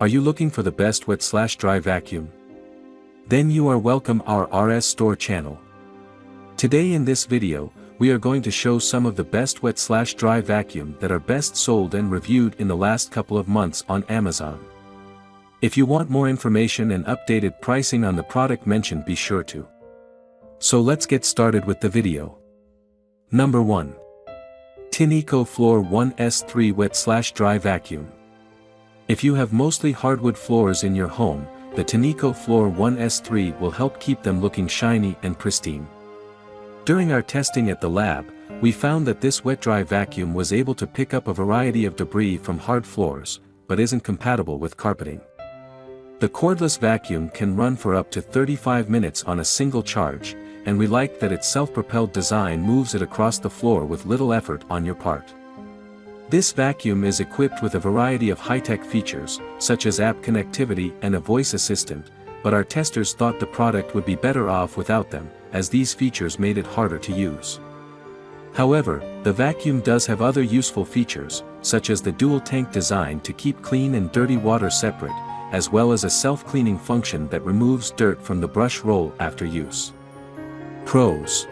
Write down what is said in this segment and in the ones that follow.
Are you looking for the best wet/dry vacuum? Then you are welcome our RS Store channel. Today in this video, we are going to show some of the best wet/dry vacuum that are best sold and reviewed in the last couple of months on Amazon. If you want more information and updated pricing on the product mentioned, be sure to. So let's get started with the video. Number 1. Tineco Floor 1S3 Wet/Dry Vacuum. If you have mostly hardwood floors in your home, the Tineco Floor 1S3 will help keep them looking shiny and pristine. During our testing at the lab, we found that this wet-dry vacuum was able to pick up a variety of debris from hard floors, but isn't compatible with carpeting. The cordless vacuum can run for up to 35 minutes on a single charge, and we like that its self-propelled design moves it across the floor with little effort on your part. This vacuum is equipped with a variety of high-tech features, such as app connectivity and a voice assistant, but our testers thought the product would be better off without them, as these features made it harder to use. However, the vacuum does have other useful features, such as the dual tank design to keep clean and dirty water separate, as well as a self-cleaning function that removes dirt from the brush roll after use. Pros: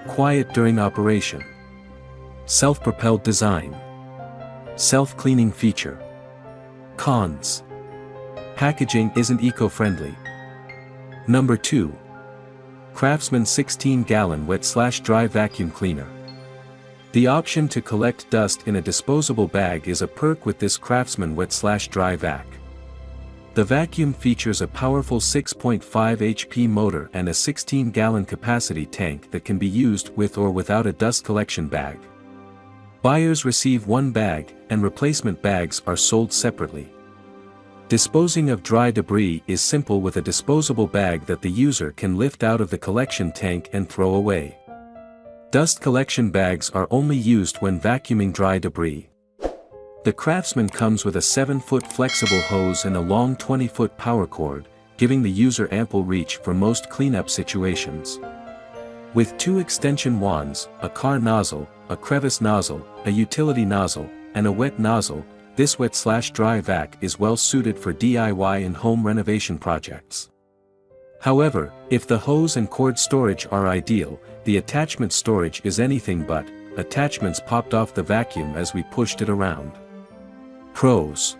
quiet during operation, self-propelled design, self-cleaning feature. Cons: packaging isn't eco-friendly. Number 2. Craftsman 16-gallon wet/dry vacuum cleaner. The option to collect dust in a disposable bag is a perk with this Craftsman wet/dry vac. The vacuum features a powerful 6.5 HP motor and a 16-gallon capacity tank that can be used with or without a dust collection bag. Buyers receive one bag, and replacement bags are sold separately. Disposing of dry debris is simple with a disposable bag that the user can lift out of the collection tank and throw away. Dust collection bags are only used when vacuuming dry debris. The Craftsman comes with a 7-foot flexible hose and a long 20-foot power cord, giving the user ample reach for most cleanup situations. With 2 extension wands, a car nozzle, a crevice nozzle, a utility nozzle, and a wet nozzle, this wet/dry vac is well suited for DIY and home renovation projects. However, if the hose and cord storage are ideal, the attachment storage is anything but. Attachments popped off the vacuum as we pushed it around. Pros: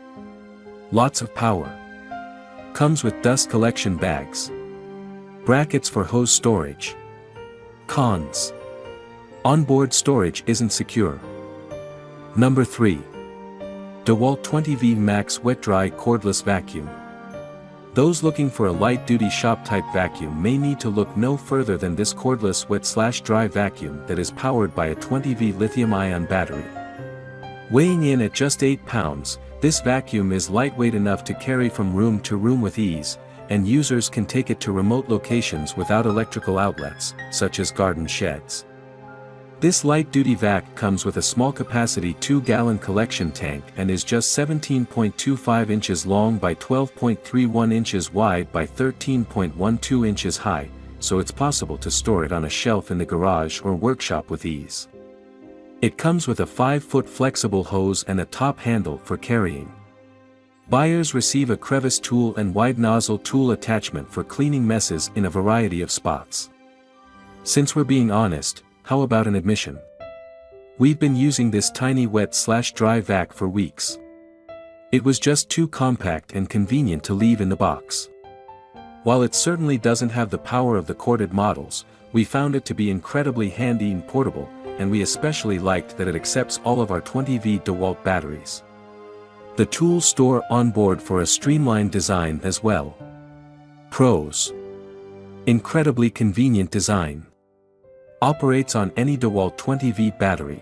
lots of power. Comes with dust collection bags. Brackets for hose storage. Cons: onboard storage isn't secure. Number 3. DeWalt 20V Max Wet-Dry Cordless Vacuum. Those looking for a light-duty shop-type vacuum may need to look no further than this cordless wet/dry vacuum that is powered by a 20V lithium-ion battery. Weighing in at just 8 pounds, this vacuum is lightweight enough to carry from room to room with ease, and users can take it to remote locations without electrical outlets, such as garden sheds. This light-duty vac comes with a small-capacity 2-gallon collection tank and is just 17.25 inches long by 12.31 inches wide by 13.12 inches high, so it's possible to store it on a shelf in the garage or workshop with ease. It comes with a 5-foot flexible hose and a top handle for carrying. Buyers receive a crevice tool and wide nozzle tool attachment for cleaning messes in a variety of spots. Since we're being honest, how about an admission? We've been using this tiny wet/dry vac for weeks. It was just too compact and convenient to leave in the box. While it certainly doesn't have the power of the corded models, we found it to be incredibly handy and portable, and we especially liked that it accepts all of our 20V DeWalt batteries. The tools store on board for a streamlined design as well. Pros: incredibly convenient design. Operates on any DeWalt 20V battery.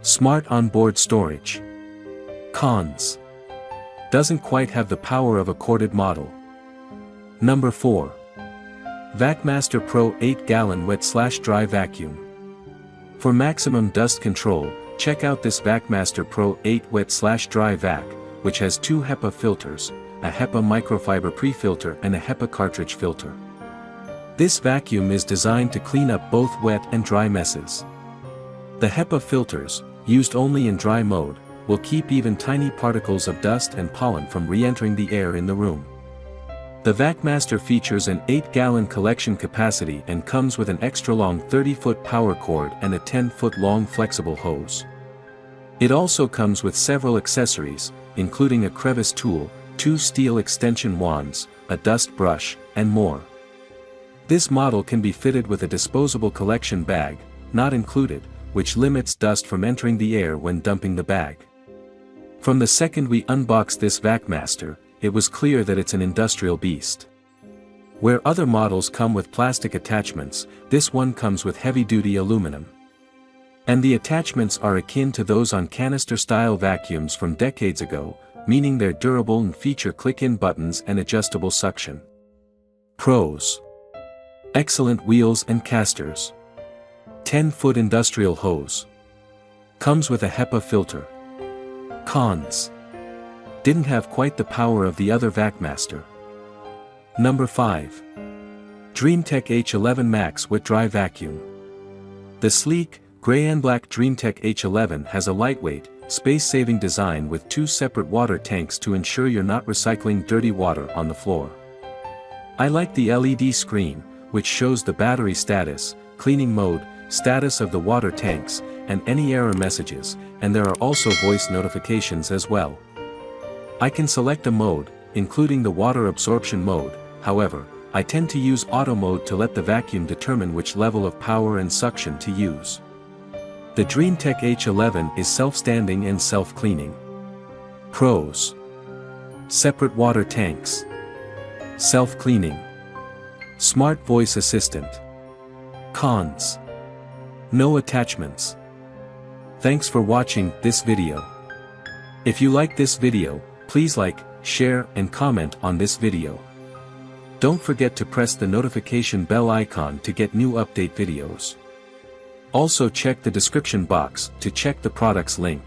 Smart onboard storage. Cons: doesn't quite have the power of a corded model. Number 4. VacMaster Pro 8-gallon wet/dry vacuum. For maximum dust control, check out this VacMaster Pro 8 wet/dry vac, which has 2 HEPA filters, a HEPA microfiber pre-filter and a HEPA cartridge filter. This vacuum is designed to clean up both wet and dry messes. The HEPA filters, used only in dry mode, will keep even tiny particles of dust and pollen from re-entering the air in the room. The VacMaster features an 8-gallon collection capacity and comes with an extra-long 30-foot power cord and a 10-foot-long flexible hose. It also comes with several accessories, including a crevice tool, 2 steel extension wands, a dust brush, and more. This model can be fitted with a disposable collection bag, not included, which limits dust from entering the air when dumping the bag. From the second we unboxed this VacMaster, it was clear that it's an industrial beast. Where other models come with plastic attachments, this one comes with heavy-duty aluminum. And the attachments are akin to those on canister-style vacuums from decades ago, meaning they're durable and feature click-in buttons and adjustable suction. Pros: excellent wheels and casters. 10-foot industrial hose. Comes with a HEPA filter. Cons: didn't have quite the power of the other VacMaster. Number 5. DreamTech H11 Max Wet-Dry Vacuum. The sleek, gray and black DreamTech H11 has a lightweight, space-saving design with 2 separate water tanks to ensure you're not recycling dirty water on the floor. I like the LED screen, which shows the battery status, cleaning mode, status of the water tanks, and any error messages, and there are also voice notifications as well. I can select a mode, including the water absorption mode. However, I tend to use auto mode to let the vacuum determine which level of power and suction to use. The DreamTech H11 is self-standing and self-cleaning. Pros: separate water tanks. Self-cleaning. Smart voice assistant. Cons: no attachments. Thanks for watching this video. If you like this video, please like, share, and comment on this video. Don't forget to press the notification bell icon to get new update videos. Also check the description box to check the product's link.